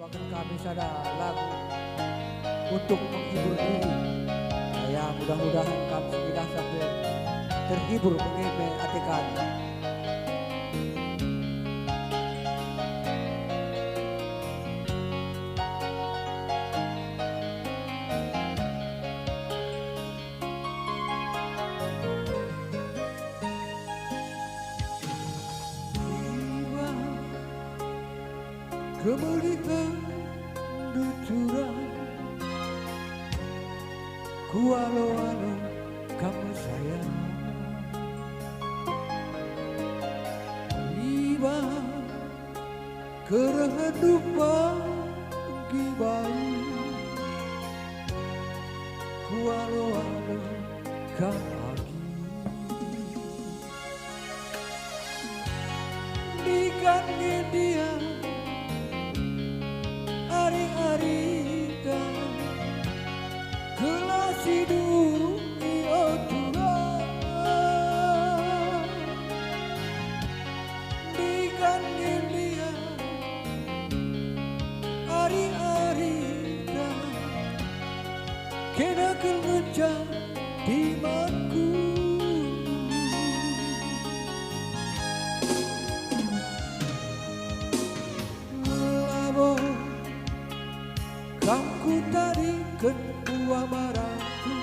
bawakan kami sada lagu untuk menghibur diri. Ya mudah-mudahan kami sudah sampai terhibur mengenai hati kami. Kemuliaan ducuran kualo-alo kamu sayang tiba kehidupan baru kualo-alo kamu lagi di kaki dia hari-hari kelas hidup dioturan di kangen dia hari-hari kena kelenjar di maku kamu tadi kedua marahku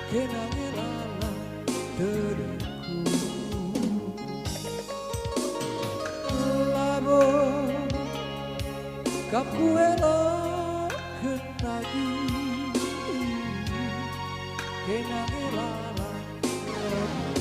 kena ngelala diriku labo kamu elak lagi kena ngelala diriku